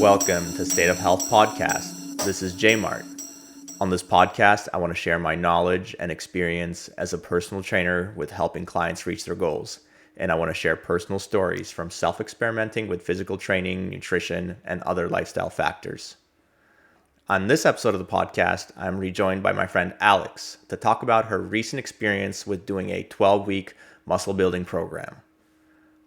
welcome to State of Health Podcast. This is J-mart. On this podcast, I want to share my knowledge and experience as a personal trainer with helping clients reach their goals. And I want to share personal stories from self-experimenting with physical training, nutrition, and other lifestyle factors. On this episode of the podcast, I'm rejoined by my friend Alex to talk about her recent experience with doing a 12-week muscle building program.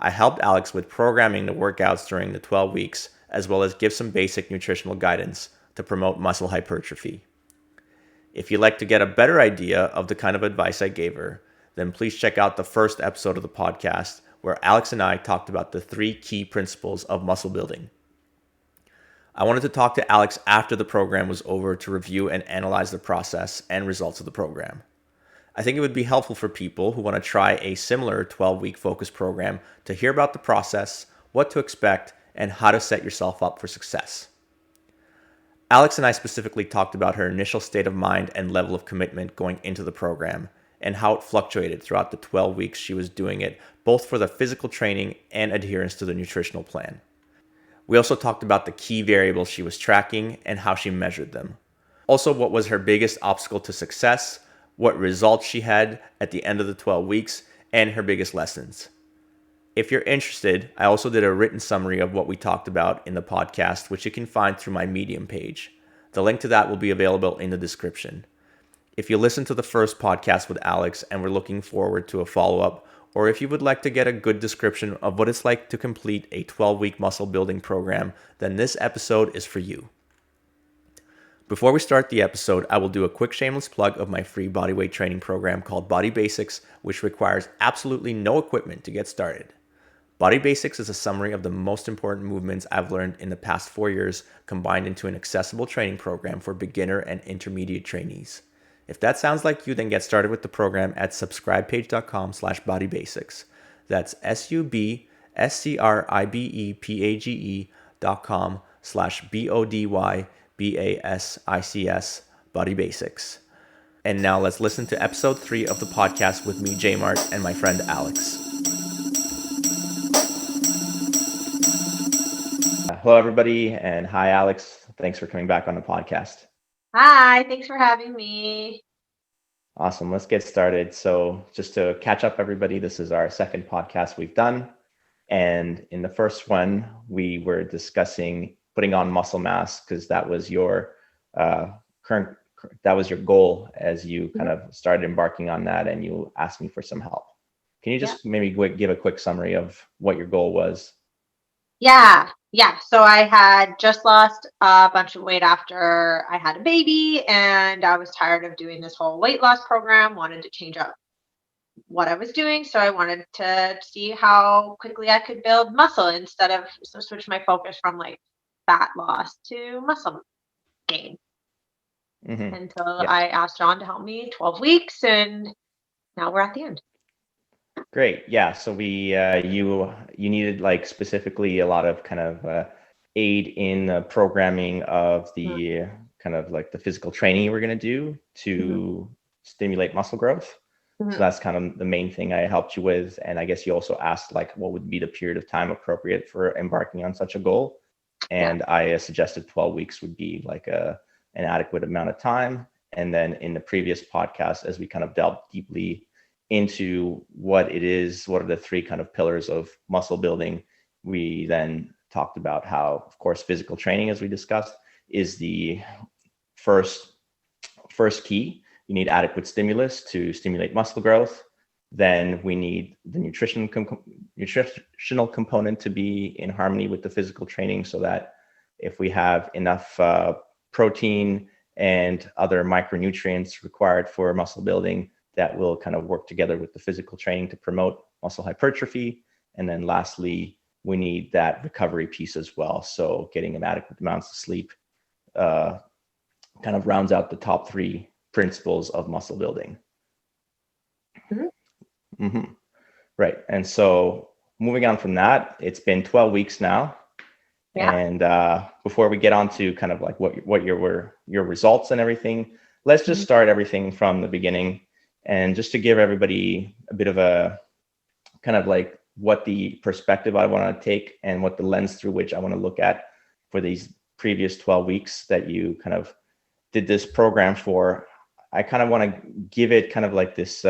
I helped Alex with programming the workouts during the 12 weeks, as well as give some basic nutritional guidance to promote muscle hypertrophy. If you'd like to get a better idea of the kind of advice I gave her, then please check out the first episode of the podcast where Alex and I talked about the 3 key principles of muscle building. I wanted to talk to Alex after the program was over to review and analyze the process and results of the program. I think it would be helpful for people who want to try a similar 12-week focus program to hear about the process, what to expect, and how to set yourself up for success. Alex and I specifically talked about her initial state of mind and level of commitment going into the program, and how it fluctuated throughout the 12 weeks she was doing it, both for the physical training and adherence to the nutritional plan. We also talked about the key variables she was tracking and how she measured them. Also, what was her biggest obstacle to success, what results she had at the end of the 12 weeks, and her biggest lessons. If you're interested, I also did a written summary of what we talked about in the podcast, which you can find through my Medium page. The link to that will be available in the description. If you listened to the first podcast with Alex and were looking forward to a follow-up, or if you would like to get a good description of what it's like to complete a 12-week muscle building program, then this episode is for you. Before we start the episode, I will do a quick shameless plug of my free bodyweight training program called Body Basics, which requires absolutely no equipment to get started. Body Basics is a summary of the most important movements I've learned in the past 4 years, combined into an accessible training program for beginner and intermediate trainees. If that sounds like you, then get started with the program at subscribepage.com/bodybasics. That's subscribepage.com/BODYBASICS, Body Basics. And now let's listen to episode 3 of the podcast with me, J-mart, and my friend Alex. Hello, everybody, and hi, Alex. Thanks for coming back on the podcast. Hi, thanks for having me. Awesome. Let's get started. So just to catch up, everybody, this is our second podcast we've done. And in the first one, we were discussing putting on muscle mass because that was your goal as you kind of started embarking on that, and you asked me for some help. Can you just maybe give a quick summary of what your goal was? Yeah. So I had just lost a bunch of weight after I had a baby, and I was tired of doing this whole weight loss program, wanted to change up what I was doing. So I wanted to see how quickly I could build muscle instead of switch my focus from like fat loss to muscle gain. Mm-hmm. And so I asked John to help me 12 weeks, and now we're at the end. Great. Yeah. So we, you needed like specifically a lot of kind of aid in the programming of the kind of like the physical training you were going to do to stimulate muscle growth. So that's kind of the main thing I helped you with. And I guess you also asked like, what would be the period of time appropriate for embarking on such a goal? And I suggested 12 weeks would be like an adequate amount of time. And then in the previous podcast, as we kind of delved deeply into what it is, what are the 3 kind of pillars of muscle building, we then talked about how, of course, physical training, as we discussed, is the first key. You need adequate stimulus to stimulate muscle growth. Then we need the nutritional component to be in harmony with the physical training, so that if we have enough protein and other micronutrients required for muscle building, that will kind of work together with the physical training to promote muscle hypertrophy. And then lastly, we need that recovery piece as well. So getting an adequate amounts of sleep kind of rounds out the top 3 principles of muscle building. Right. And so moving on from that, it's been 12 weeks now. And before we get on to kind of like what your results and everything, let's just start everything from the beginning. And just to give everybody a bit of a kind of like what the perspective I want to take and what the lens through which I want to look at for these previous 12 weeks that you kind of did this program for, I kind of want to give it kind of like this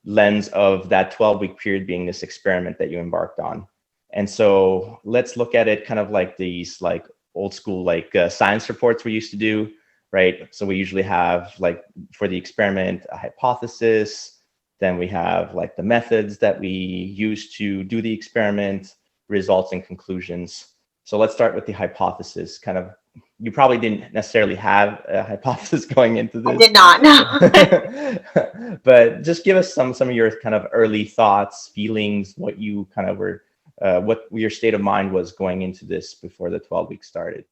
lens of that 12-week period being this experiment that you embarked on. And so let's look at it kind of like these like old school like science reports we used to do, right? So we usually have like for the experiment a hypothesis, then we have like the methods that we use to do the experiment, results and conclusions. So let's start with the hypothesis. Kind of, you probably didn't necessarily have a hypothesis going into this. I did not, no. But just give us some of your kind of early thoughts, feelings, what you kind of were, what your state of mind was going into this before the 12 weeks started.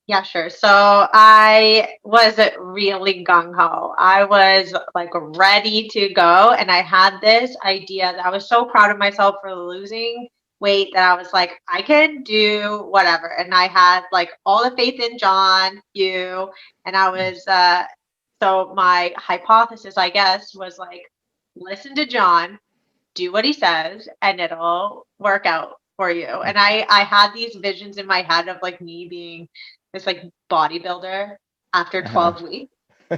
Yeah, sure. So I was really gung ho. I was like ready to go. And I had this idea that I was so proud of myself for losing weight that I was like, I can do whatever. And I had like all the faith in John, you, and I was, so my hypothesis, I guess, was like, listen to John, do what he says, and it'll work out for you. And I had these visions in my head of like me being this like bodybuilder after 12 weeks. So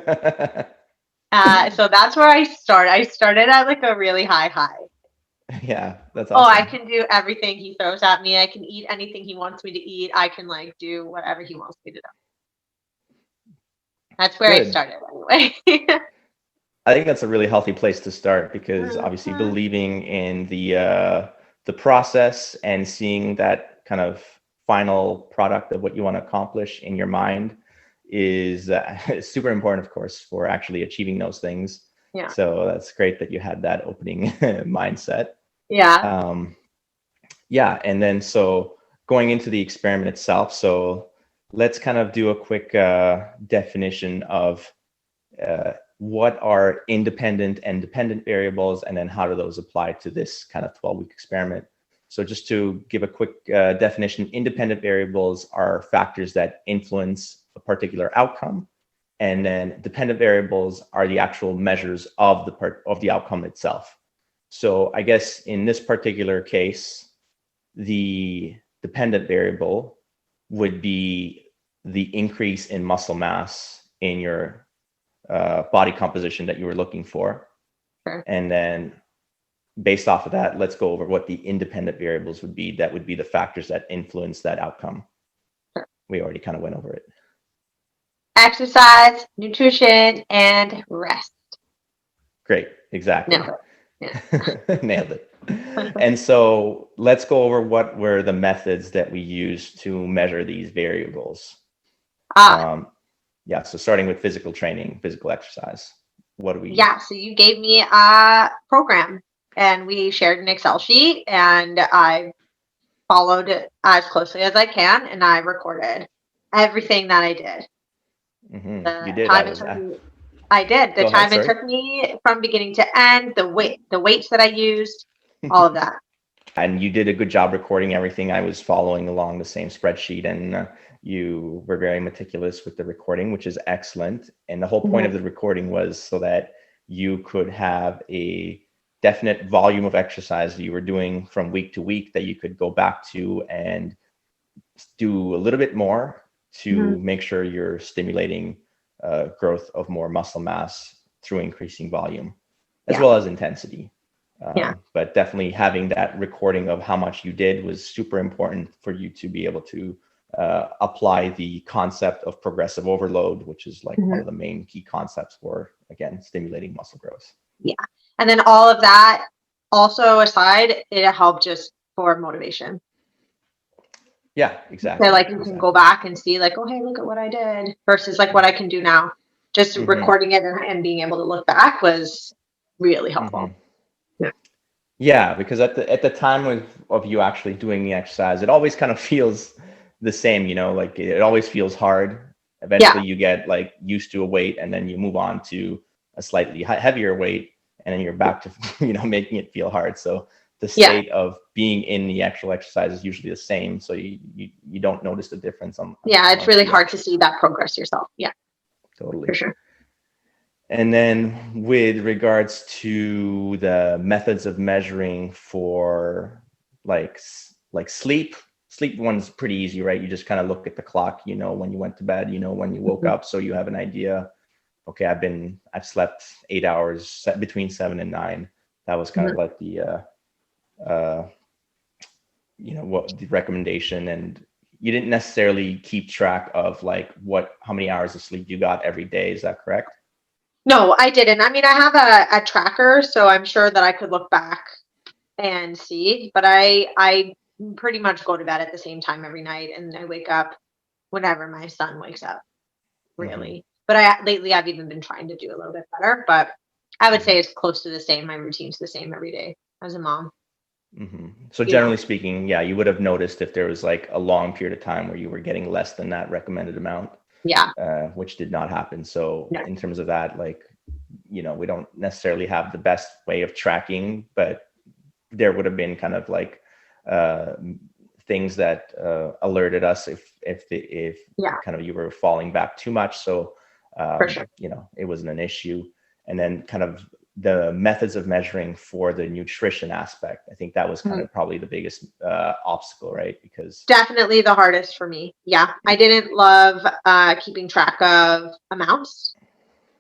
that's where I started. I started at like a really high. Yeah, that's Oh, awesome. I can do everything he throws at me. I can eat anything he wants me to eat. I can like do whatever he wants me to do. That's where I Good. started anyway. I think that's a really healthy place to start, because obviously believing in the process and seeing that kind of final product of what you want to accomplish in your mind is super important, of course, for actually achieving those things. Yeah. So that's great that you had that opening mindset. Yeah. Yeah. And then so going into the experiment itself, so let's kind of do a quick definition of what are independent and dependent variables, and then how do those apply to this kind of 12-week experiment. So just to give a quick definition, independent variables are factors that influence a particular outcome, and then dependent variables are the actual measures of the outcome itself. So I guess in this particular case, the dependent variable would be the increase in muscle mass in your body composition that you were looking for. Sure. And then based off of that, let's go over what the independent variables would be. That would be the factors that influence that outcome. Sure. We already kind of went over it. Exercise, nutrition, and rest. Great. Exactly. Nailed it. Yeah. Nailed it. And so let's go over what were the methods that we used to measure these variables. Yeah, so starting with physical training, physical exercise. What do we? Yeah, so you gave me a program and we shared an Excel sheet, and I followed it as closely as I can, and I recorded everything that I did. You did. I did. The time it took me from beginning to end, the weights that I used, all of that. And you did a good job recording everything. I was following along the same spreadsheet, and you were very meticulous with the recording, which is excellent. And the whole point of the recording was so that you could have a definite volume of exercise that you were doing from week to week that you could go back to and do a little bit more to make sure you're stimulating growth of more muscle mass through increasing volume as well as intensity. But definitely having that recording of how much you did was super important for you to be able to apply the concept of progressive overload, which is like one of the main key concepts for, again, stimulating muscle growth. Yeah. And then all of that also aside, it helped just for motivation. Yeah, exactly. So like you can go back and see like, oh, hey, look at what I did versus like what I can do now. Just recording it and being able to look back was really helpful. Yeah, because at the time of you actually doing the exercise, it always kind of feels the same, like it always feels hard. Eventually you get like used to a weight, and then you move on to a slightly heavier weight, and then you're back to, making it feel hard. So the state of being in the actual exercise is usually the same. So you don't notice the difference. It's really hard to see that progress yourself. Yeah, totally. For sure. And then with regards to the methods of measuring for like sleep, sleep one's pretty easy, right? You just kind of look at the clock, you know, when you went to bed, you know, when you woke up. So you have an idea, okay, I've slept 8 hours between 7 and 9. That was kind of like the, you know, what the recommendation. And you didn't necessarily keep track of like how many hours of sleep you got every day. Is that correct? No, I didn't. I mean, I have a tracker, so I'm sure that I could look back and see, but I pretty much go to bed at the same time every night, and I wake up whenever my son wakes up, really. But lately I've even been trying to do a little bit better, but I would say it's close to the same. My routine's the same every day as a mom. So generally speaking, yeah, you would have noticed if there was like a long period of time where you were getting less than that recommended amount. Yeah. Which did not happen. So in terms of that, like, you know, we don't necessarily have the best way of tracking, but there would have been kind of like things that alerted us if kind of you were falling back too much. So, For sure. you know, it wasn't an issue. And then kind of the methods of measuring for the nutrition aspect, I think that was kind of probably the biggest obstacle, right? Because definitely the hardest for me. Yeah. I didn't love keeping track of amounts.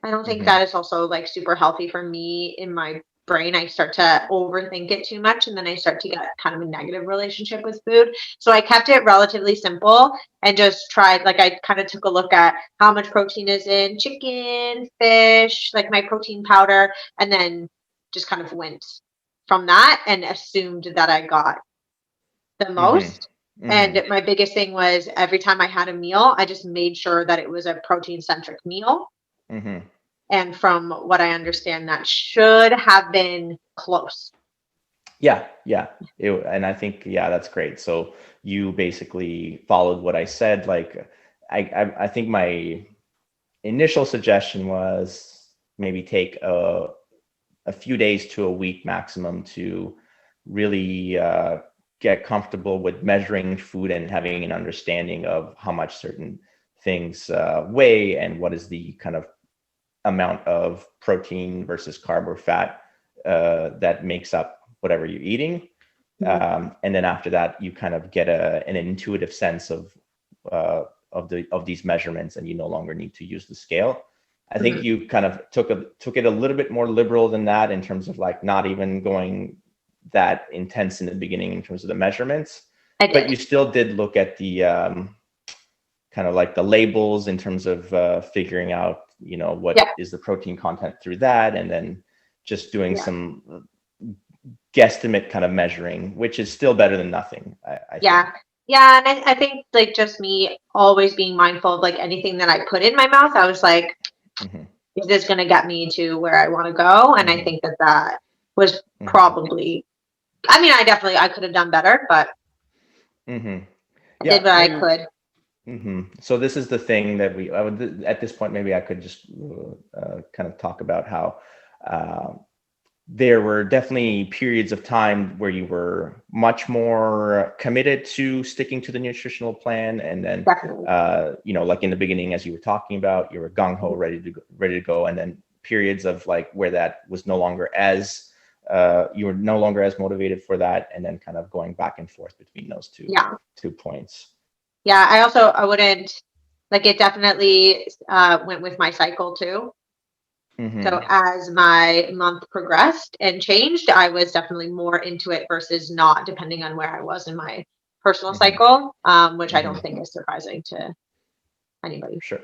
I don't think that is also like super healthy for me in my brain. I start to overthink it too much, and then I start to get kind of a negative relationship with food. So I kept it relatively simple and just tried, like, I kind of took a look at how much protein is in chicken, fish, like my protein powder, and then just kind of went from that and assumed that I got the most. And my biggest thing was every time I had a meal, I just made sure that it was a protein centric meal. And from what I understand, that should have been close. Yeah. And I think, yeah, that's great. So you basically followed what I said. Like, I think my initial suggestion was maybe take a few days to a week maximum to really get comfortable with measuring food and having an understanding of how much certain things weigh and what is the kind of amount of protein versus carb or fat that makes up whatever you're eating. And then after that, you kind of get an intuitive sense of these measurements, and you no longer need to use the scale. I think you kind of took it a little bit more liberal than that in terms of like not even going that intense in the beginning in terms of the measurements. But you still did look at the kind of like the labels in terms of figuring out, you know, what is the protein content through that, and then just doing some guesstimate kind of measuring, which is still better than nothing. I think. Yeah, and I think like just me always being mindful of like anything that I put in my mouth, I was like, is this going to get me to where I want to go? And I think that was probably, I mean, I could have done better, but I did what I could. So this is the thing that I would, at this point, maybe I could just kind of talk about how there were definitely periods of time where you were much more committed to sticking to the nutritional plan. And then, you know, like in the beginning, as you were talking about, you were gung-ho, ready to go. And then periods of like where that was no longer as, you were no longer as motivated for that. And then kind of going back and forth between those two points. Yeah. I wouldn't, like, it definitely went with my cycle too. So as my month progressed and changed, I was definitely more into it versus not, depending on where I was in my personal cycle, which I don't think is surprising to anybody. Sure.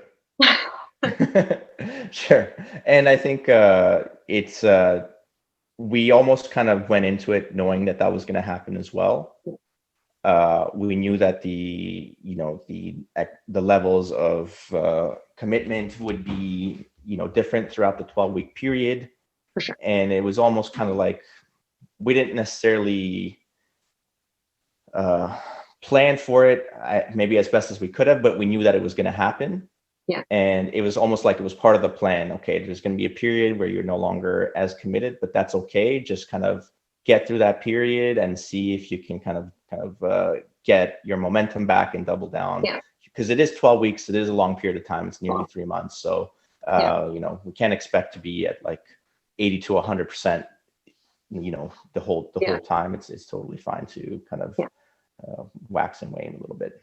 Sure. And I think it's we almost kind of went into it knowing that was going to happen as well. We knew that the levels of commitment would be, you know, different throughout the 12-week period. For sure. And it was almost kind of like we didn't necessarily plan for it maybe as best as we could have, but we knew that it was going to happen. Yeah. And it was almost like it was part of the plan. Okay, there's going to be a period where you're no longer as committed, but that's okay. Just kind of get through that period and see if you can kind of get your momentum back and double down. Yeah. Because it is 12 weeks. It is a long period of time. It's nearly 3 months. So, you know, we can't expect to be at like 80 to 100%, you know, the whole time. It's totally fine to kind of wax and wane a little bit.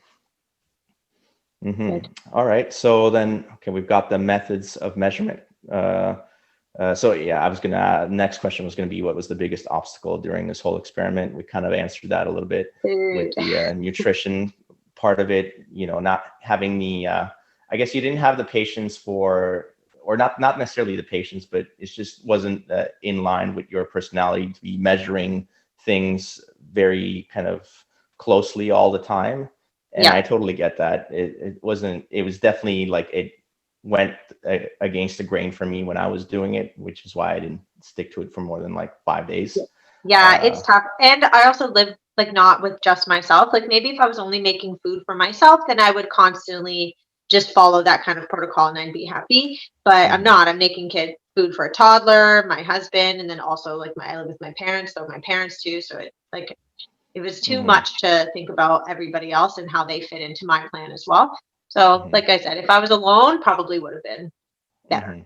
Good. All right. So then, okay, we've got the methods of measurement. So yeah, I was gonna, next question was gonna be, what was the biggest obstacle during this whole experiment? We kind of answered that a little bit with the nutrition part of it, not having the, I guess you didn't have the patience for, or not necessarily the patience, but it just wasn't in line with your personality to be measuring things very kind of closely all the time. And I totally get that. It was definitely like it went against the grain for me when I was doing it, which is why I didn't stick to it for more than like 5 days. Yeah, it's tough. And I also live like not with just myself. Like maybe if I was only making food for myself, then I would constantly just follow that kind of protocol and I'd be happy. But I'm not. I'm making food for a toddler, my husband, and then also like I live with my parents, so my parents too. So it was too much to think about everybody else and how they fit into my plan as well. So like I said, if I was alone, probably would have been better.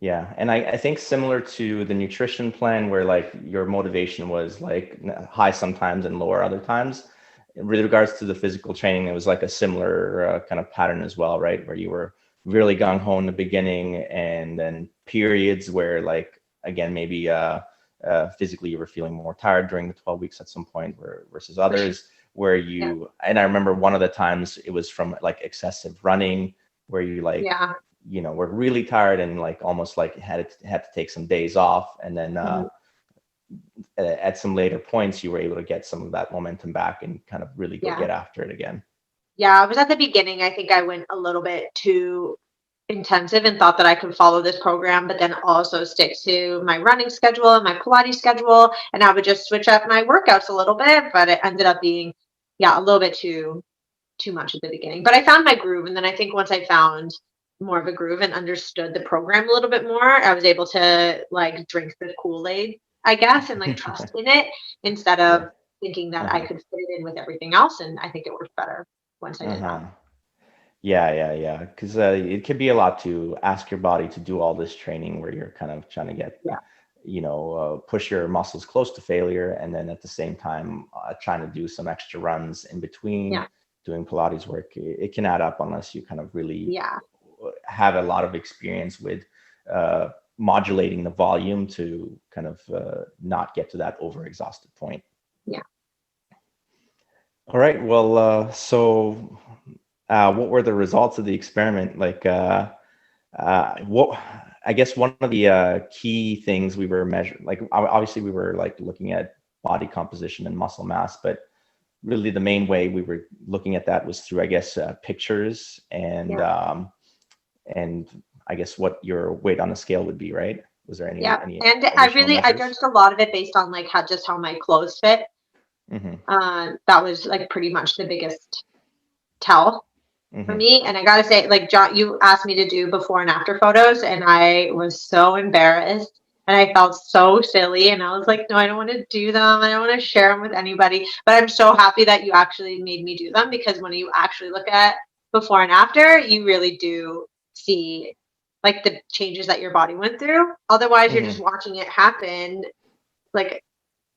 Yeah. And I think similar to the nutrition plan where like your motivation was like high sometimes and lower other times, with regards to the physical training, it was like a similar kind of pattern as well, right? Where you were really gung-ho in the beginning and then periods where like, again, maybe physically you were feeling more tired during the 12 weeks at some point versus others where you, and I remember one of the times it was from like excessive running where you like, were really tired and like almost like had to take some days off. And then at some later points, you were able to get some of that momentum back and kind of really go get after it again. Yeah, I was at the beginning. I think I went a little bit too intensive and thought that I could follow this program, but then also stick to my running schedule and my Pilates schedule. And I would just switch up my workouts a little bit, but it ended up being, a little bit too much at the beginning. But I found my groove. And then I think once I found more of a groove and understood the program a little bit more, I was able to like drink the Kool-Aid, I guess, and like trust in it instead of thinking that I could fit it in with everything else. And I think it worked better once I did that. Yeah. Because it could be a lot to ask your body to do all this training where you're kind of trying to get, push your muscles close to failure. And then at the same time, trying to do some extra runs in between doing Pilates work. It can add up unless you kind of really have a lot of experience with modulating the volume to kind of not get to that overexhausted point. Yeah. All right. Well, so what were the results of the experiment? Like, what? I guess one of the key things we were measuring, like obviously we were like looking at body composition and muscle mass, but really the main way we were looking at that was through, I guess, pictures and I guess what your weight on the scale would be, right? Was there any? And I judged a lot of it based on like how my clothes fit. That was like pretty much the biggest tell for me. And I gotta say, like John, you asked me to do before and after photos, and I was so embarrassed and I felt so silly. And I was like, no, I don't want to do them. I don't want to share them with anybody. But I'm so happy that you actually made me do them, because when you actually look at before and after, you really do see like the changes that your body went through. Otherwise, you're just watching it happen, like,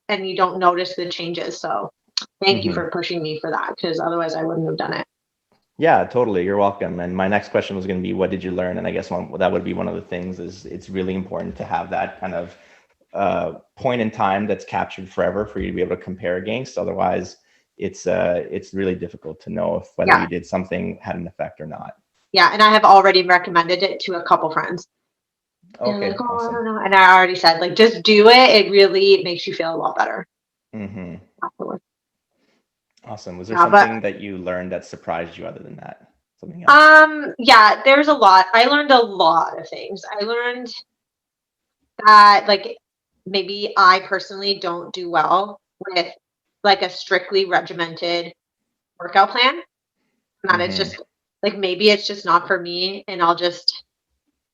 and you don't notice the changes. So thank you for pushing me for that, because otherwise I wouldn't have done it. Yeah, totally. You're welcome. And my next question was going to be, what did you learn? And I guess that would be one of the things is it's really important to have that kind of point in time that's captured forever for you to be able to compare against. Otherwise, it's really difficult to know if whether you did something had an effect or not. Yeah, and I have already recommended it to a couple friends. Okay, like, awesome. I don't know. And I already said, like, just do it. It really makes you feel a lot better. Afterwards. Awesome. Was there something that you learned that surprised you other than that? Something else? Yeah, there's a lot. I learned a lot of things. I learned that like maybe I personally don't do well with like a strictly regimented workout plan. And it's just like maybe it's just not for me, and I'll just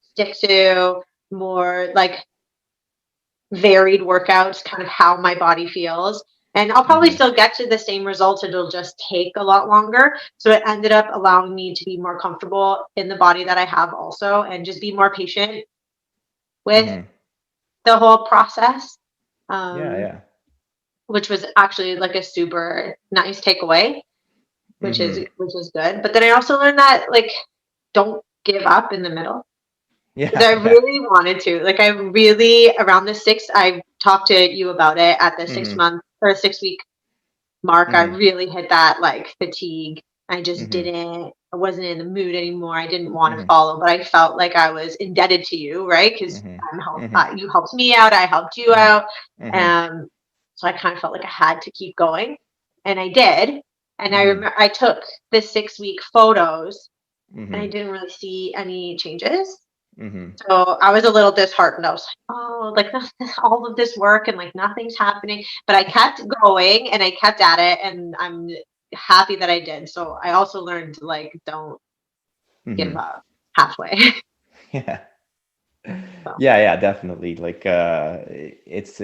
stick to more like varied workouts, kind of how my body feels. And I'll probably still get to the same results. It'll just take a lot longer. So it ended up allowing me to be more comfortable in the body that I have also, and just be more patient with the whole process. Yeah. which was actually like a super nice takeaway, which is good. But then I also learned that like don't give up in the middle. Because I Yeah. really wanted to. Like I really around the I talked to you about it at the 6 month or 6 week mark. I really hit that like fatigue. I just didn't. I wasn't in the mood anymore. I didn't want to follow, but I felt like I was indebted to you, right? Because you helped me out. I helped you out. So I kind of felt like I had to keep going, and I did. And I remember I took the 6 week photos, and I didn't really see any changes. So I was a little disheartened. I was like, oh, like all of this work and like nothing's happening. But I kept going and I kept at it, and I'm happy that I did. So I also learned like don't give up halfway. Yeah. So. Yeah, definitely. Like it's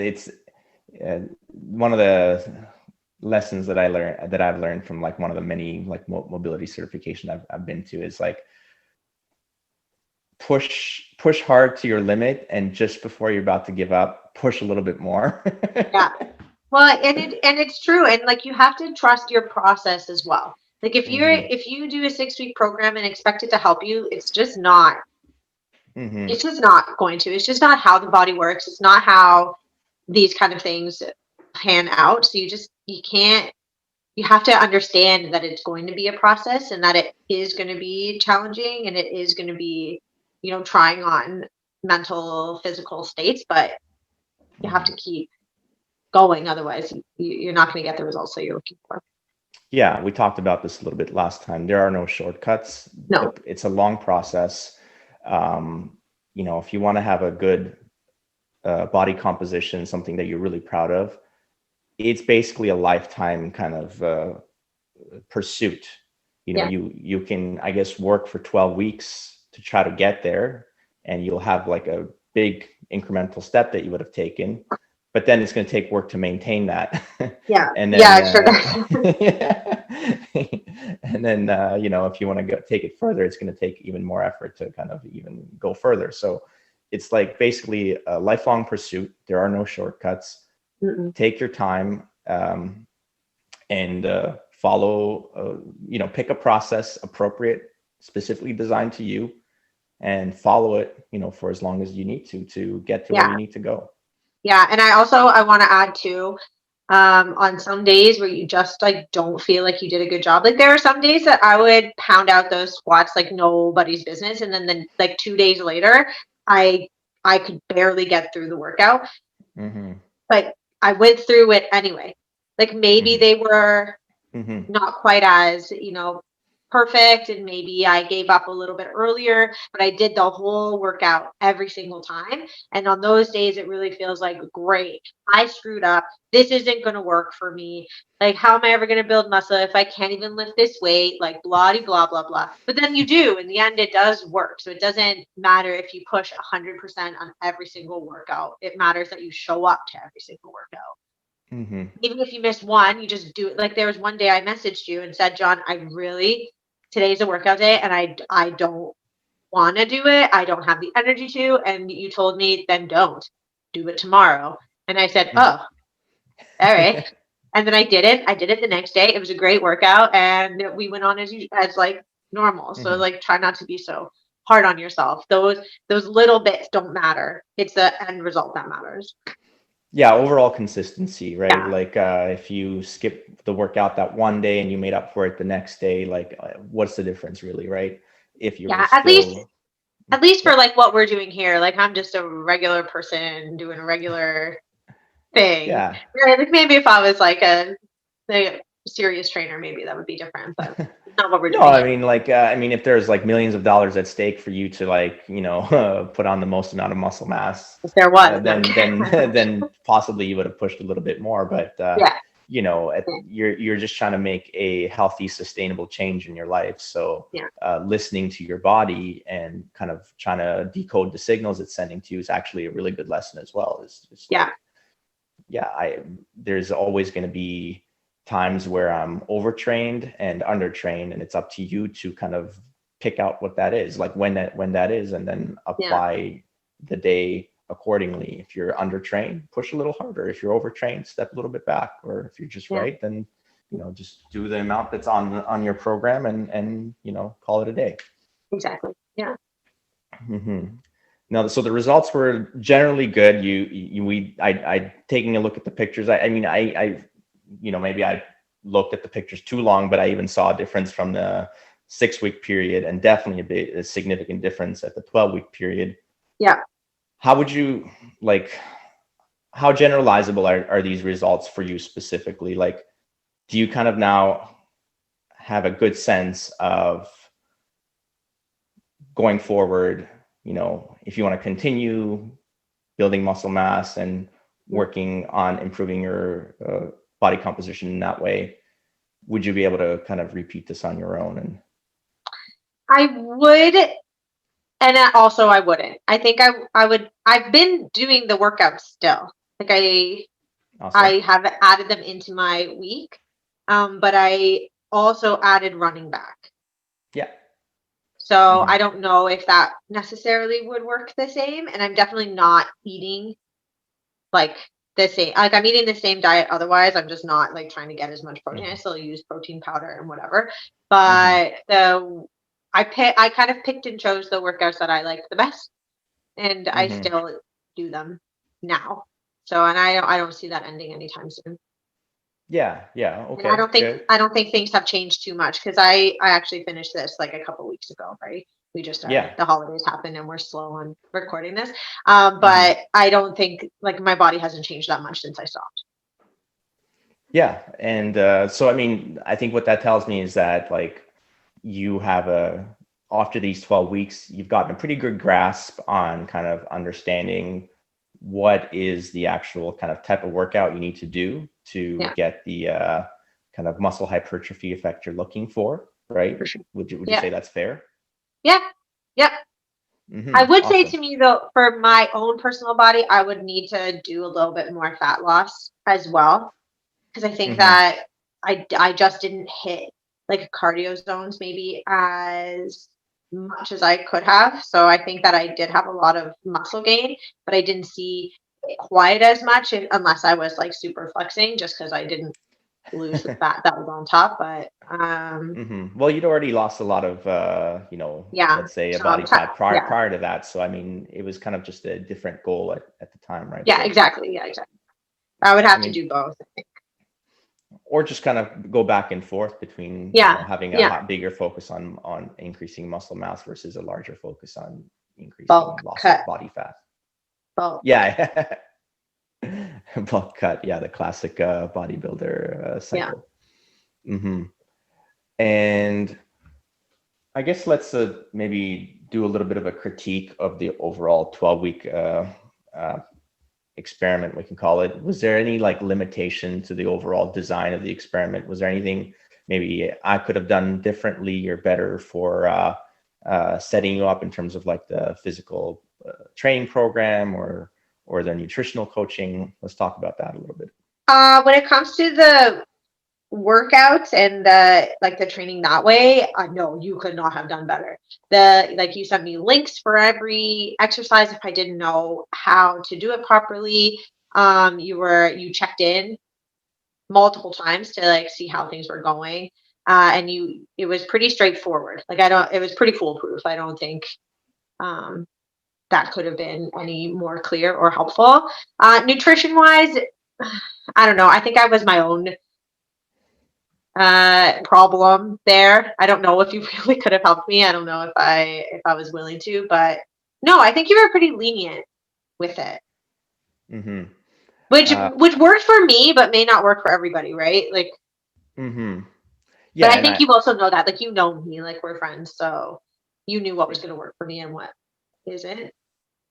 one of the lessons that I've learned from like one of the many like mobility certification I've been to is like push hard to your limit, and just before you're about to give up, push a little bit more. Yeah. Well, and it's true, and like you have to trust your process as well. Like if you do a 6 week program and expect it to help you, it's just not. It's just not going to. It's just not how the body works. It's not how these kind of things pan out. So you can't. You have to understand that it's going to be a process, and that it is going to be challenging, and it is going to be, trying on mental, physical states, but you have to keep going. Otherwise, you're not going to get the results that you're looking for. Yeah, we talked about this a little bit last time. There are no shortcuts. No. It's a long process. If you want to have a good body composition, something that you're really proud of, it's basically a lifetime kind of pursuit. You can, I guess, work for 12 weeks to try to get there, and you'll have like a big incremental step that you would have taken, but then it's going to take work to maintain that. Yeah. And then, Sure does. and then, if you want to take it further, it's going to take even more effort to kind of even go further. So it's like basically a lifelong pursuit. There are no shortcuts. Take your time, and follow, pick a process appropriate, specifically designed to you, and follow it, for as long as you need to get to where you need to go. Yeah. And I want to add too, on some days where you just like don't feel like you did a good job. Like there are some days that I would pound out those squats like nobody's business, and then like 2 days later, I could barely get through the workout. But I went through it anyway. Like maybe they were not quite as, perfect, and maybe I gave up a little bit earlier, but I did the whole workout every single time. And on those days, it really feels like, great, I screwed up. This isn't going to work for me. Like, how am I ever going to build muscle if I can't even lift this weight? Like, blah, blah, blah, blah. But then you do. In the end, it does work. So it doesn't matter if you push 100% on every single workout. It matters that you show up to every single workout. Even if you miss one, you just do it. Like there was one day I messaged you and said, John, today's a workout day, and I don't want to do it. I don't have the energy to. And you told me, then don't do it tomorrow. And I said, oh, all right. And then I did it. I did it the next day. It was a great workout, and we went on as like normal. So like try not to be so hard on yourself. Those little bits don't matter. It's the end result that matters. Yeah, overall consistency, right? Yeah. Like if you skip the workout that one day and you made up for it the next day, like what's the difference really, right? If you're at least for like what we're doing here, like I'm just a regular person doing a regular thing. Yeah. Right? Like maybe if I was like a serious trainer, maybe that would be different, but it's not what we're doing. No, I mean, like, if there's like millions of dollars at stake for you to like, put on the most amount of muscle mass, if there was, then possibly you would have pushed a little bit more. But you're just trying to make a healthy, sustainable change in your life. So listening to your body and kind of trying to decode the signals it's sending to you is actually a really good lesson as well. There's always going to be times where I'm overtrained and undertrained, and it's up to you to kind of pick out what that is, like when that is, and then apply the day accordingly. If you're undertrained, push a little harder. If you're overtrained, step a little bit back. Or if you're just right, then just do the amount that's on your program and call it a day. Exactly. Yeah. Now, so the results were generally good. I taking a look at the pictures. I mean, maybe I looked at the pictures too long, but I even saw a difference from the 6-week period, and definitely a significant difference at the 12-week period. Yeah. How would you how generalizable are these results for you specifically? Like, do you kind of now have a good sense of going forward, if you want to continue building muscle mass and working on improving your body composition in that way, would you be able to kind of repeat this on your own? And I would, and also I wouldn't. I think I would. I've been doing the workouts still. Like Awesome. I have added them into my week, but I also added running back. Yeah. So I don't know if that necessarily would work the same. And I'm definitely not eating like the same. Like I'm eating the same diet. Otherwise, I'm just not like trying to get as much protein. I still use protein powder and whatever. But I kind of picked and chose the workouts that I liked the best, and I still do them now. So, and I don't see that ending anytime soon. Yeah. Okay. And I don't think things have changed too much, because I actually finished this like a couple weeks ago, right? We just the holidays happened and we're slow on recording this. But I don't think like my body hasn't changed that much since I stopped. Yeah. And so I mean, I think what that tells me is that like you have after these 12 weeks, you've gotten a pretty good grasp on kind of understanding what is the actual kind of type of workout you need to do to get the kind of muscle hypertrophy effect you're looking for, right? For sure. Would you say that's fair? Yeah. Yep. I would say to me though, for my own personal body, I would need to do a little bit more fat loss as well, because I think that I just didn't hit like cardio zones maybe as much as I could have. So I think that I did have a lot of muscle gain, but I didn't see it quite as much unless I was like super flexing, just because I didn't lose the fat that was on top. But well, you'd already lost a lot of let's say a body fat prior to that. So I mean, it was kind of just a different goal at the time, right? Yeah, exactly. Yeah, exactly. I would have to do both, I think. Or just kind of go back and forth between having a bigger focus on increasing muscle mass versus a larger focus on increasing loss of body fat. Bulk. Yeah. Bulk cut. Yeah, the classic bodybuilder cycle. Yeah. And I guess let's maybe do a little bit of a critique of the overall 12-week experiment, we can call it. Was there any like limitation to the overall design of the experiment? Was there anything maybe I could have done differently or better for setting you up in terms of like the physical training program or the nutritional coaching? Let's talk about that a little bit. When it comes to the workouts and the training that way, no, you could not have done better. You sent me links for every exercise if I didn't know how to do it properly. You checked in multiple times to like see how things were going, and it was pretty straightforward. It was pretty foolproof. I don't think that could have been any more clear or helpful. Nutrition wise, I don't know. I think I was my own problem there. I don't know if you really could have helped me. I don't know if I was willing to, but no, I think you were pretty lenient with it. Which worked for me, but may not work for everybody, right? Like yeah, but I think you also know that, like, you know me, like we're friends, so you knew what was going to work for me and what isn't.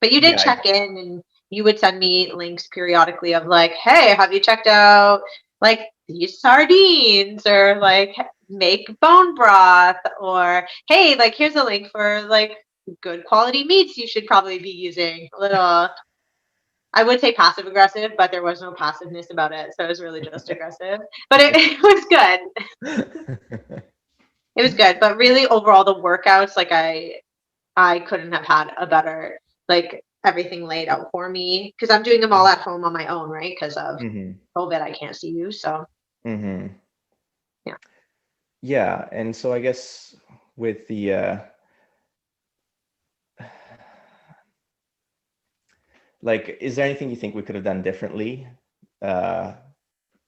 But you did check in, and you would send me links periodically of like, hey, have you checked out like these sardines, or like make bone broth, or hey, like here's a link for like good quality meats you should probably be using. A little, I would say passive aggressive, but there was no passiveness about it, so it was really just aggressive. But it was good. It was good, but really overall the workouts, like I couldn't have had a better, like everything laid out for me because I'm doing them all at home on my own, right? Because of Mm-hmm. COVID, I can't see you. So Mm-hmm. yeah. Yeah, and so I guess with the like, is there anything you think we could have done differently uh,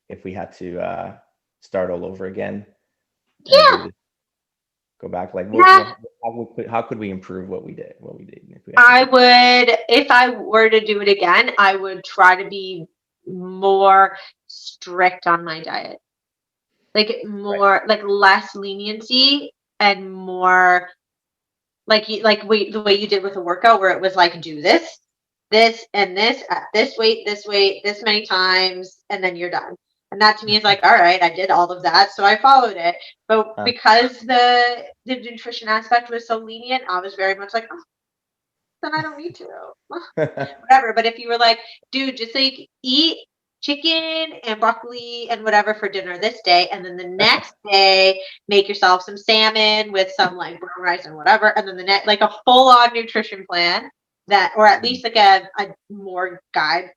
if we had to start all over again and do Yeah. this? Go back, like, Yeah. how could we improve what we did? What we did if we had to I do? would, if I were to do it again, I would try to be more strict on my diet. Like Right. more, like less leniency and more like the way you did with the workout where it was like do this and this at this weight this many times and then you're done, and that to me is like, all right, I did all of that, so I followed it. But Uh, because the nutrition aspect was so lenient, I was very much like, oh, then I don't need to. Whatever. But if you were like, dude, just like eat chicken and broccoli and whatever for dinner this day, and then the next day make yourself some salmon with some like brown rice and whatever, and then the next, like a full on nutrition plan that, or at least like a more guideline.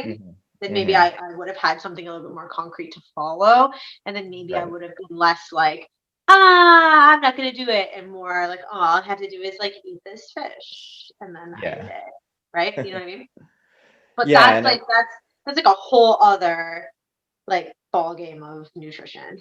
mhm, Then maybe mhm, I would have had something a little bit more concrete to follow, and then maybe I right. would have been less like, ah, I'm not gonna do it, and more like, oh, all I have to do is like eat this fish, and then I ate Yeah. it, right? You know what I mean? But Yeah, that's and like that's like a whole other like ball game of nutrition.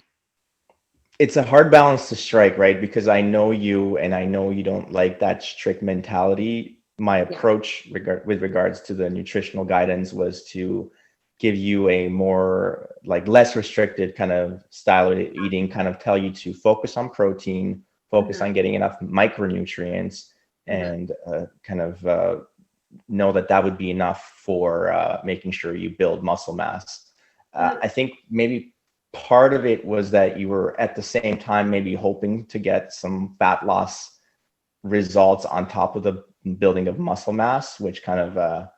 it's a hard balance to strike, right? Because I know you and I know you don't like that strict mentality. My Yeah. approach with regards to the nutritional guidance was to give you a more like less restricted kind of style of eating, kind of tell you to focus on protein, focus Hmm. on getting enough micronutrients, Hmm. and kind of know that that would be enough for making sure you build muscle mass. Hmm. I think maybe part of it was that you were at the same time maybe hoping to get some fat loss results on top of the building of muscle mass, which kind of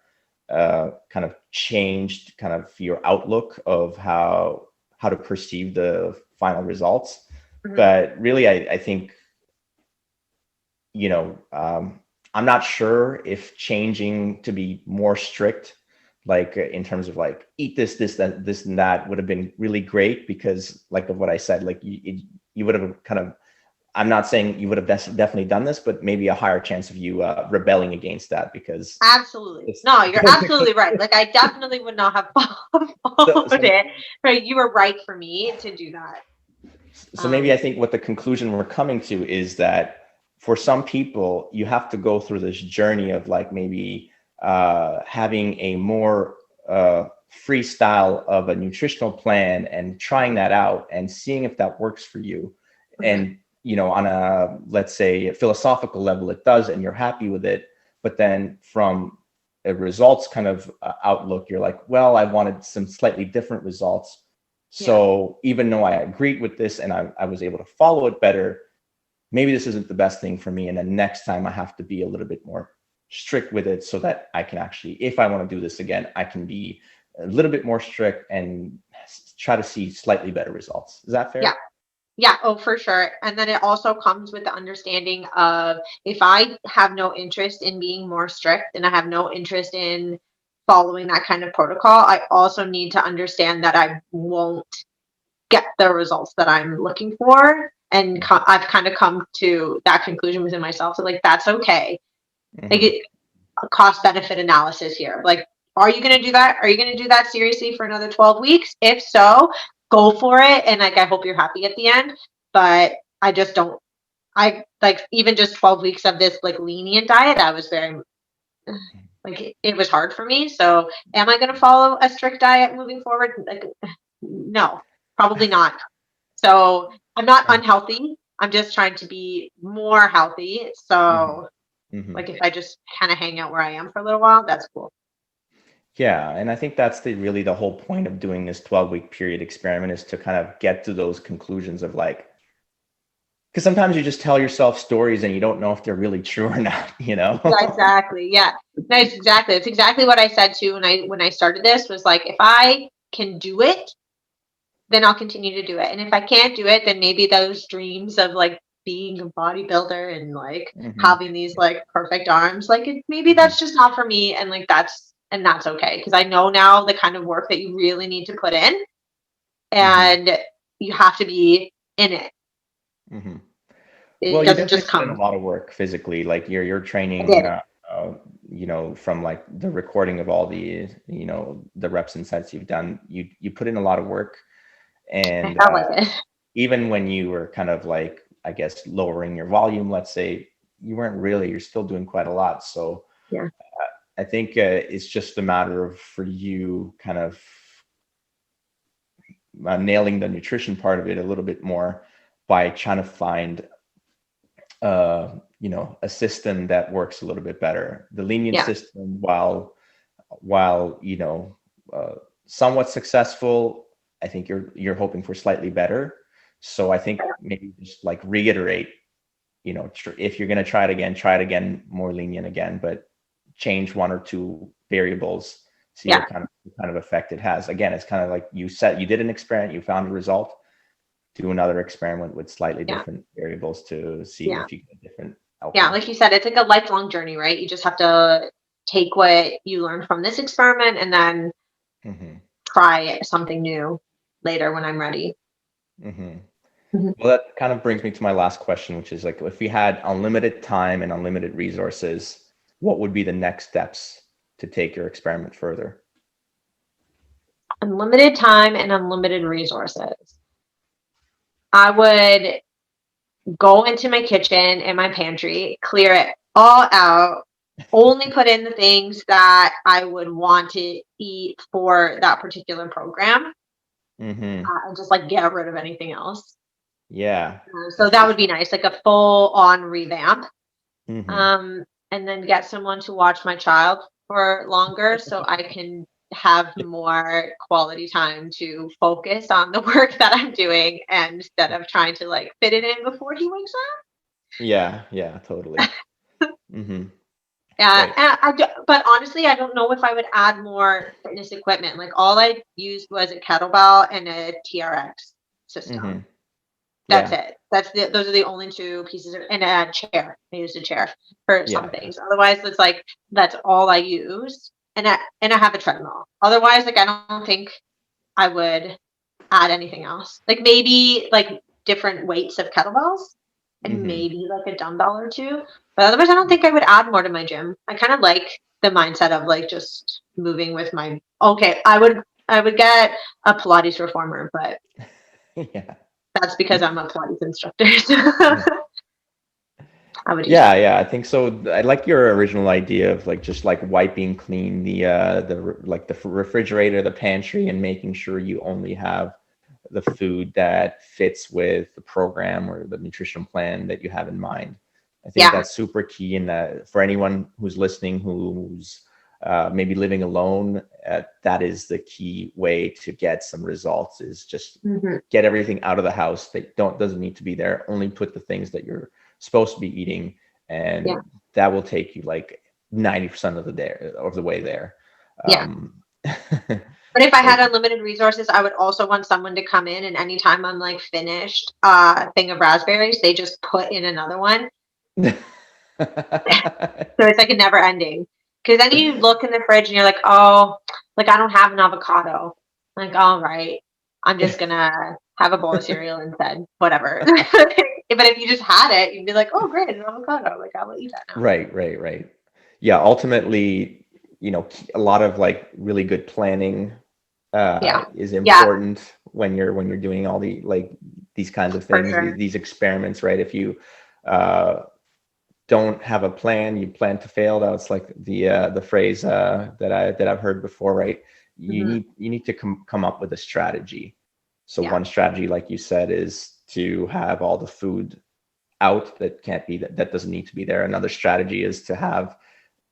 changed kind of your outlook of how to perceive the final results. Hmm. But really, I think, you know, I'm not sure if changing to be more strict, like in terms of like eat this and that would have been really great, because like of what I said, like you would have kind of, I'm not saying you would have definitely done this, but maybe a higher chance of you rebelling against that, because Absolutely. it's No, you're absolutely right. Like I definitely would not have so, followed so it. Right. You were right for me to do that. so maybe I Um, think what the conclusion we're coming to is that for some people, you have to go through this journey of like maybe having a more freestyle of a nutritional plan and trying that out and seeing if that works for you. mhm. And, you know, on a, let's say, a philosophical level, it does, and you're happy with it. But then from a results kind of outlook, you're like, well, I wanted some slightly different results. Yeah. So even though I agreed with this and I was able to follow it better, maybe this isn't the best thing for me. And then next time I have to be a little bit more strict with it so that I can actually, if I want to do this again, I can be a little bit more strict and try to see slightly better results. Is that Yeah. fair? Yeah, oh, for sure. And then it also comes with the understanding of if I have no interest in being more strict and I have no interest in following that kind of protocol, I also need to understand that I won't get the results that I'm looking for. And I've kind of come to that conclusion within myself. So, like, that's okay. Like, Mm-hmm. a cost benefit analysis here. Like, are you going to do that? Are you going to do that seriously for another 12 weeks? If so, go for it. And like, I hope you're happy at the end. But I just don't, I like even just 12 weeks of this like lenient diet, I was very like, it was hard for me. So am I going to follow a strict diet moving forward? Like, no, probably not. So I'm not unhealthy. I'm just trying to be more healthy. So Mm-hmm. Mm-hmm. like if I just kind of hang out where I am for a little while, that's cool. Yeah, and I think that's really the whole point of doing this 12-week period experiment, is to kind of get to those conclusions of like, because sometimes you just tell yourself stories and you don't know if they're really true or not, you know? Yeah, exactly. Yeah. Nice, exactly. It's exactly what I said too when I started this was like if I can do it, then I'll continue to do it. And if I can't do it, then maybe those dreams of like being a bodybuilder and like Mm-hmm. having these like perfect arms. Like maybe that's just not for me, and like that's okay, because I know now the kind of work that you really need to put in, Mm-hmm. and you have to be in it. Mm-hmm. Well, It you doesn't definitely just put in a come. lot of work physically. Like you're I training, did. from like the recording of all the, the reps and sets you've done. You put in a lot of work, I and felt like it. even when you were kind of like, I guess, lowering your volume, let's say, you weren't really. You're still doing quite a lot. So Yeah. I think it's just a matter of for you kind of nailing the nutrition part of it a little bit more by trying to find a system that works a little bit better. The lenient Yeah. system, while somewhat successful, I think you're hoping for slightly better. So I think maybe just like reiterate, if you're going to try it again, more lenient again, but change one or two variables, see Yeah. what kind of effect it has. Again, it's kind of like you did an experiment, you found a result, do another experiment with slightly Yeah. different variables to see Yeah. if you get a different Yeah. outcome. Like you said, it's like a lifelong journey, right? You just have to take what you learned from this experiment and then Mm-hmm. try something new later when I'm ready. Mm-hmm. Mhm. Well, that kind of brings me to my last question, which is like, if we had unlimited time and unlimited resources, what would be the next steps to take your experiment further? Unlimited time and unlimited resources. I would go into my kitchen and my pantry, clear it all out, only put in the things that I would want to eat for that particular program, Mm-hmm. and just like get rid of anything else. Yeah, So that's that for would be sure. nice, like a full on revamp. Mm-hmm. Um, and then get someone to watch my child for longer so I can have more quality time to focus on the work that I'm doing instead of trying to like fit it in before he wakes up. Yeah, yeah, totally. Mm-hmm. Yeah, Right. and but honestly, I don't know if I would add more fitness equipment. Like all I used was a kettlebell and a TRX Mm-hmm. system. That's Yeah. it. Those are the only two pieces of, and a chair. I used a chair for some Yeah. things. Otherwise, it's like that's all I use. And I have a treadmill. Otherwise, like I don't think I would add anything else. Like maybe like different weights of kettlebells and Mm-hmm. maybe like a dumbbell or two. But otherwise, I don't think I would add more to my gym. I kind of like the mindset of like just moving with my. Okay, I would get a Pilates reformer, but Yeah. that's because I'm a Pilates instructor. So I would use Yeah, that. yeah, I think so. I like your original idea of like just like wiping clean the refrigerator, the pantry, and making sure you only have the food that fits with the program or the nutrition plan that you have in mind. I think Yeah. that's super key. And for anyone who's listening, who's maybe living alone, that is the key way to get some results. Is just Hmm. get everything out of the house that doesn't need to be there. Only put the things that you're supposed to be eating, Yeah. and that will take you like 90% of the way there. Yeah. Um, But if I had so unlimited resources, I would also want someone to come in and anytime I'm like finished thing of raspberries, they just put in another one. So it's like a never ending. Because then you look in the fridge and you're like, oh, like I don't have an avocado. Like, all right, I'm just gonna have a bowl of cereal instead. Whatever. But if you just had it, you'd be like, oh, great, an avocado. Like I will eat that now. Right, right, right. Yeah, ultimately, a lot of like really good planning Yeah. is Yeah, important when you're doing all the like these kinds of for things, sure. these experiments, right? If you uh, don't have a plan, you plan to fail. That's like the phrase that I've heard before, right? Hmm. You need to come up with a strategy. So Yeah. one strategy, like you said, is to have all the food out that can't be that doesn't need to be there. Another strategy is to have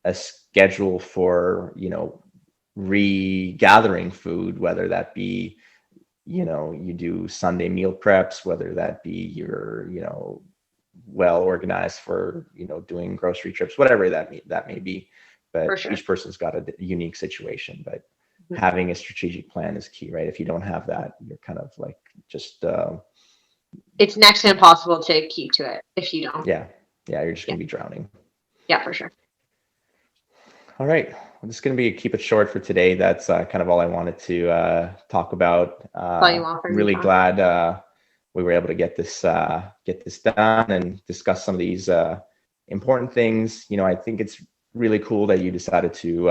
a schedule for regathering food, whether that be you do Sunday meal preps, whether that be you're well organized for doing grocery trips, whatever that may be. For But sure. each person's got a unique situation. But Mhm. having a strategic plan is key, right? If you don't have that, you're kind of like just it's next to impossible to keep to it if you don't. Yeah. You're just gonna be drowning. Yeah, for sure. All right. I'm just going to keep it short for today. That's kind of all I wanted to talk about. all you want from Really me, glad we were able to get this done and discuss some of these important things. I think it's really cool that you decided to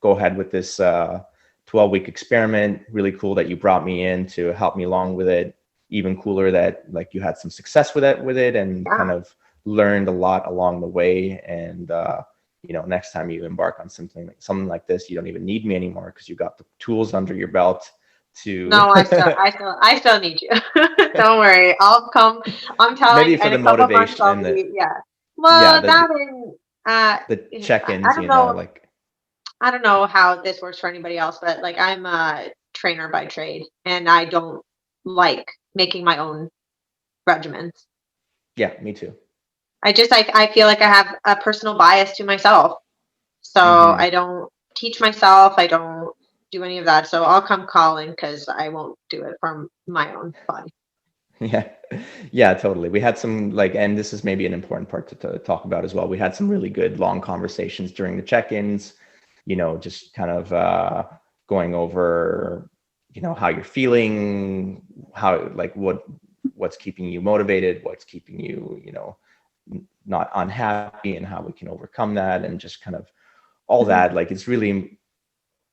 go ahead with this 12-week experiment. Really cool that you brought me in to help me along with it. Even cooler that like you had some success with it and kind of learned a lot along the way. And next time you embark on something like this, you don't even need me anymore because you got the tools under your belt to. No, I still need you. Don't worry, I'll come. I'm telling maybe for in the a couple months motivation I'll and be Well, that and the check-ins. I don't know. Like I don't know how this works for anybody else, but like I'm a trainer by trade, and I don't like making my own regimens. Yeah, me too. I feel like I have a personal bias to myself. So I don't teach myself. I don't do any of that. So I'll come calling because I won't do it from my own body. Yeah, totally. We had some and this is maybe an important part to talk about as well. We had some really good long conversations during the check-ins, just kind of going over, how you're feeling, how what's keeping you motivated, what's keeping you, not unhappy, and how we can overcome that, and just kind of all that. Like it's really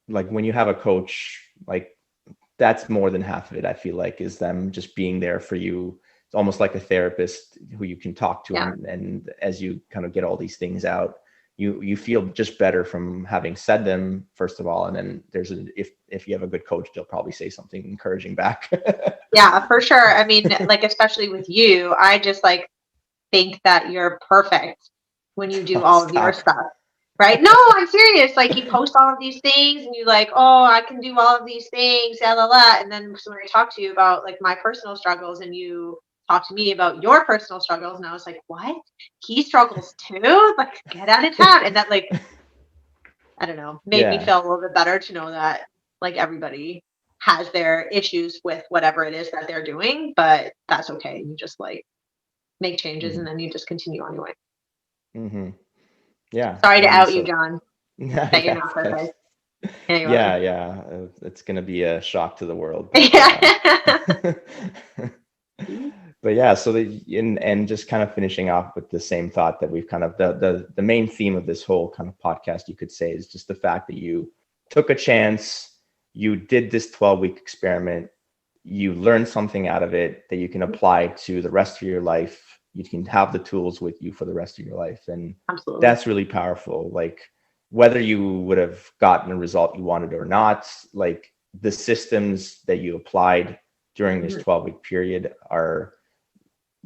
like when you have a coach, like that's more than half of it. I feel like is them just being there for you. It's almost like a therapist who you can talk to, and as you kind of get all these things out, you feel just better from having said them, first of all, and then if you have a good coach, they'll probably say something encouraging back. Yeah, for sure. I mean, like especially with you, I just like think that you're perfect when you do all of your stuff. Right? No, I'm serious. Like you post all of these things and you like, oh, I can do all of these things, la la la. And then when I talk to you about like my personal struggles and you talk to me about your personal struggles, and I was like, what? He struggles too? Like get out of town. And that like, I don't know, made me feel a little bit better to know that like everybody has their issues with whatever it is that they're doing, but that's okay. You just like make changes and then you just continue on your way. Yeah. Sorry to out you, John. That you're not perfect. Yeah. It's going to be a shock to the world. But yeah, so and just kind of finishing off with the same thought that we've kind of the main theme of this whole kind of podcast, you could say, is just the fact that you took a chance, you did this 12-week experiment, you learned something out of it that you can apply to the rest of your life. You can have the tools with you for the rest of your life. And absolutely, that's really powerful. Like whether you would have gotten a result you wanted or not, like the systems that you applied during this 12-week period are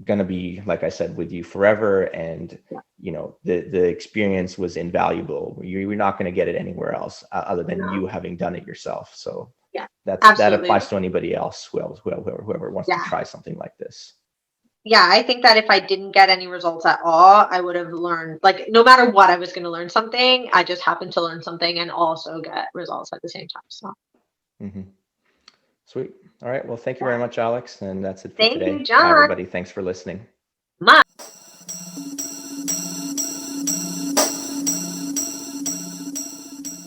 going to be, like I said, with you forever. And, the experience was invaluable. You're not going to get it anywhere else other than you having done it yourself. So that applies to anybody else, whoever wants to try something like this. Yeah, I think that if I didn't get any results at all, I would have learned, like, no matter what, I was going to learn something. I just happened to learn something and also get results at the same time. So. Sweet. All right. Well, thank you very much, Alex. And that's it for today. Thank you, John. Bye, everybody. Thanks for listening. Bye.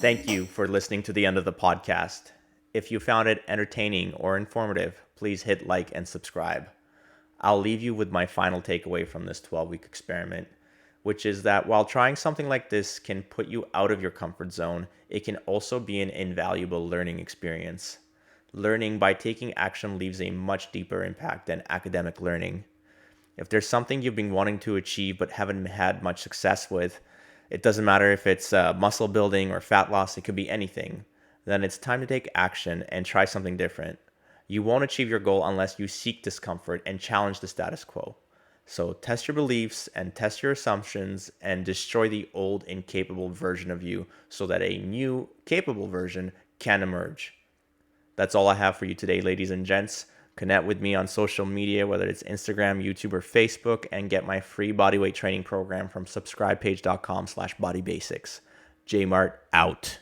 Thank you for listening to the end of the podcast. If you found it entertaining or informative, please hit like and subscribe. I'll leave you with my final takeaway from this 12-week experiment, which is that while trying something like this can put you out of your comfort zone, it can also be an invaluable learning experience. Learning by taking action leaves a much deeper impact than academic learning. If there's something you've been wanting to achieve but haven't had much success with, it doesn't matter if it's muscle building or fat loss, it could be anything, then it's time to take action and try something different. You won't achieve your goal unless you seek discomfort and challenge the status quo. So test your beliefs and test your assumptions and destroy the old incapable version of you so that a new capable version can emerge. That's all I have for you today, ladies and gents. Connect with me on social media, whether it's Instagram, YouTube, or Facebook, and get my free bodyweight training program from subscribepage.com/bodybasics. J-Mart out.